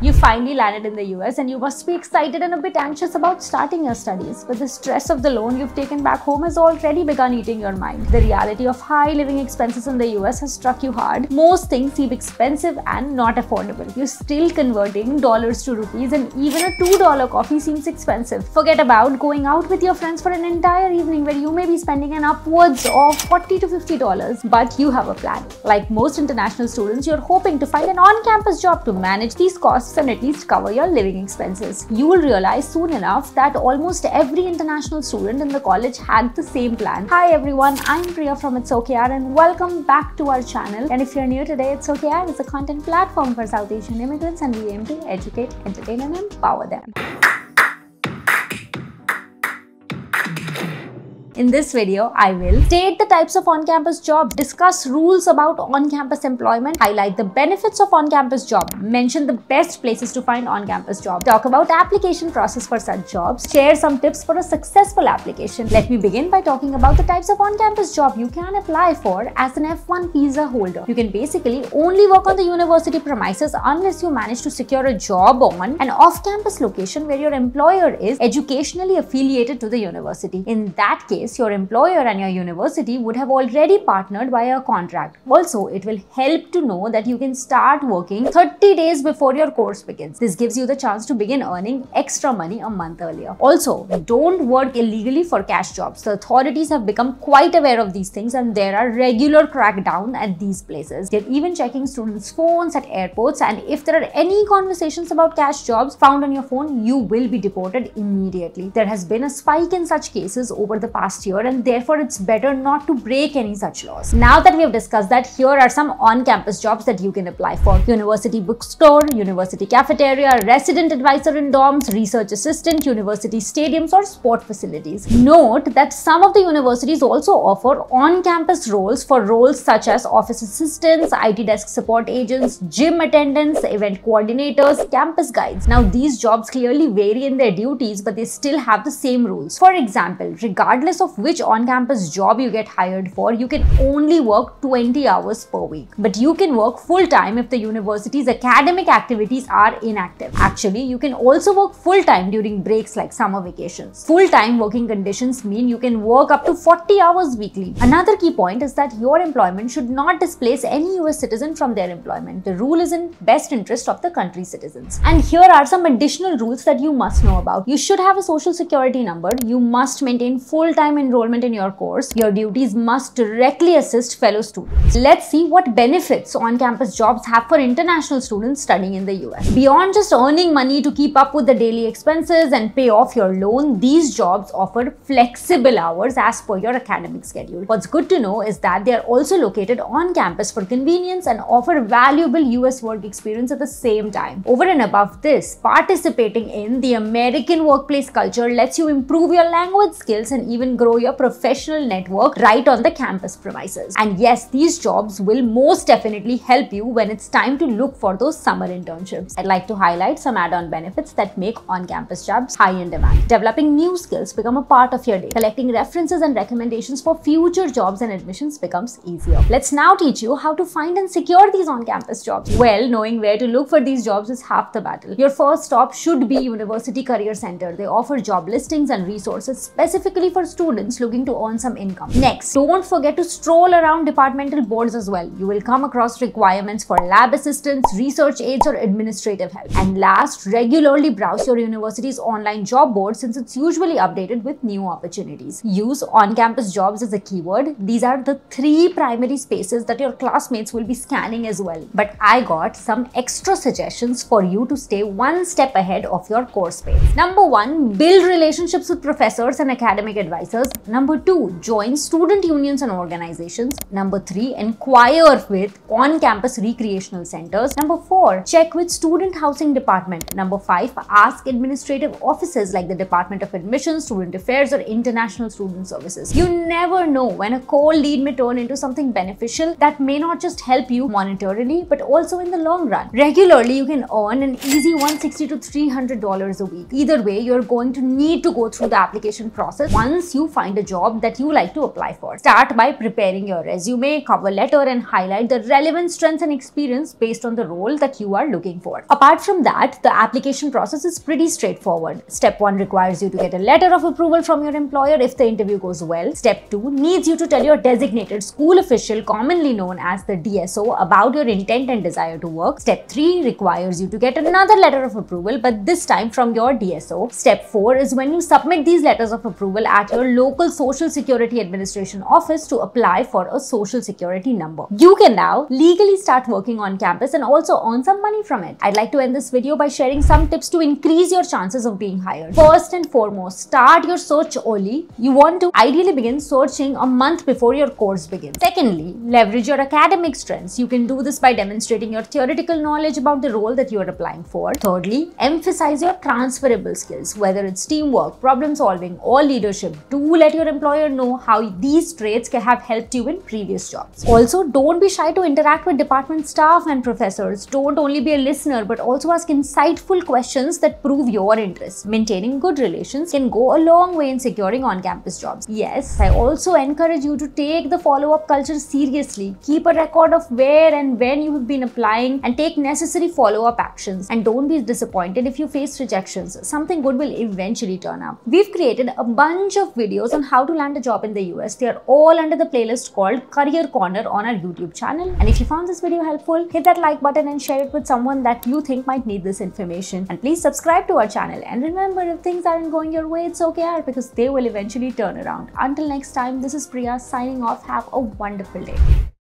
You finally landed in the US and you must be excited and a bit anxious about starting your studies, but the stress of the loan you've taken back home has already begun eating your mind. The reality of high living expenses in the US has struck you hard. Most things seem expensive and not affordable. You're still converting dollars to rupees and even a $2 coffee seems expensive. Forget about going out with your friends for an entire evening where you may be spending an upwards of $40 to $50, but you have a plan. Like most international students, you're hoping to find an on-campus job to manage these costs and at least cover your living expenses. You will realize soon enough that almost every international student in the college had the same plan. Hi everyone, I'm Priya from It's Okay Yaar and welcome back to our channel. And if you're new today, It's Okay Yaar is a content platform for South Asian immigrants and we aim to educate, entertain and empower them. In this video, I will state the types of on-campus jobs, discuss rules about on-campus employment, highlight the benefits of on-campus job, mention the best places to find on-campus jobs, talk about application process for such jobs, share some tips for a successful application. Let me begin by talking about the types of on-campus job you can apply for as an F1 visa holder. You can basically only work on the university premises unless you manage to secure a job on an off-campus location where your employer is educationally affiliated to the university. In that case, your employer and your university would have already partnered via a contract. Also, it will help to know that you can start working 30 days before your course begins. This gives you the chance to begin earning extra money a month earlier. Also, don't work illegally for cash jobs. The authorities have become quite aware of these things and there are regular crackdown at these places. They're even checking students' phones at airports, and if there are any conversations about cash jobs found on your phone, you will be deported immediately. There has been a spike in such cases over the past year and therefore it's better not to break any such laws. Now that we have discussed that, here are some on-campus jobs that you can apply for. University bookstore, university cafeteria, resident advisor in dorms, research assistant, university stadiums or sport facilities. Note that some of the universities also offer on-campus roles for roles such as office assistants, IT desk support agents, gym attendants, event coordinators, campus guides. Now these jobs clearly vary in their duties, but they still have the same rules. For example, regardless of which on-campus job you get hired for, you can only work 20 hours per week. But you can work full-time if the university's academic activities are inactive. Actually, you can also work full-time during breaks like summer vacations. Full-time working conditions mean you can work up to 40 hours weekly. Another key point is that your employment should not displace any US citizen from their employment. The rule is in best interest of the country's citizens. And here are some additional rules that you must know about. You should have a social security number. You must maintain full-time enrollment in your course. Your duties must directly assist fellow students. Let's see what benefits on-campus jobs have for international students studying in the US. Beyond just earning money to keep up with the daily expenses and pay off your loan, these jobs offer flexible hours as per your academic schedule. What's good to know is that they are also located on campus for convenience and offer valuable US work experience at the same time. Over and above this, participating in the American workplace culture lets you improve your language skills and even grow your professional network right on the campus premises. And yes, these jobs will most definitely help you when it's time to look for those summer internships. I'd like to highlight some add-on benefits that make on-campus jobs high in demand. Developing new skills become a part of your day. Collecting references and recommendations for future jobs and admissions becomes easier. Let's now teach you how to find and secure these on-campus jobs. Well, knowing where to look for these jobs is half the battle. Your first stop should be University Career Center. They offer job listings and resources specifically for students looking to earn some income. Next, don't forget to stroll around departmental boards as well. You will come across requirements for lab assistants, research aides or administrative help. And last, regularly browse your university's online job board since it's usually updated with new opportunities. Use on-campus jobs as a keyword. These are the 3 primary spaces that your classmates will be scanning as well. But I got some extra suggestions for you to stay one step ahead of your course pace. Number 1, build relationships with professors and academic advisors. Number 2, join student unions and organizations. Number 3, inquire with on-campus recreational centers. Number 4, check with student housing department. Number 5, ask administrative offices like the Department of Admissions, Student Affairs or International Student Services. You never know when a cold lead may turn into something beneficial that may not just help you monetarily but also in the long run. Regularly, you can earn an easy $160 to $300 a week. Either way, you're going to need to go through the application process once you find a job that you like to apply for. Start by preparing your resume, cover letter, and highlight the relevant strengths and experience based on the role that you are looking for. Apart from that, the application process is pretty straightforward. Step 1 requires you to get a letter of approval from your employer if the interview goes well. Step 2 needs you to tell your designated school official, commonly known as the DSO, about your intent and desire to work. Step 3 requires you to get another letter of approval, but this time from your DSO. Step 4 is when you submit these letters of approval at your local Social Security Administration office to apply for a social security number. You can now legally start working on campus and also earn some money from it. I'd like to end this video by sharing some tips to increase your chances of being hired. First and foremost, start your search early. You want to ideally begin searching a month before your course begins. Secondly, leverage your academic strengths. You can do this by demonstrating your theoretical knowledge about the role that you are applying for. Thirdly, emphasize your transferable skills, whether it's teamwork, problem solving, or leadership. Do let your employer know how these traits can have helped you in previous jobs. Also, don't be shy to interact with department staff and professors. Don't only be a listener, but also ask insightful questions that prove your interest. Maintaining good relations can go a long way in securing on-campus jobs. Yes, I also encourage you to take the follow-up culture seriously. Keep a record of where and when you have been applying and take necessary follow-up actions. And don't be disappointed if you face rejections. Something good will eventually turn up. We've created a bunch of videos on how to land a job in the US. They are all under the playlist called Career Corner on our YouTube channel. And if you found this video helpful, hit that like button and share it with someone that you think might need this information. And please subscribe to our channel. And remember, if things aren't going your way, it's okay, Yaar, because they will eventually turn around. Until next time, this is Priya signing off. Have a wonderful day.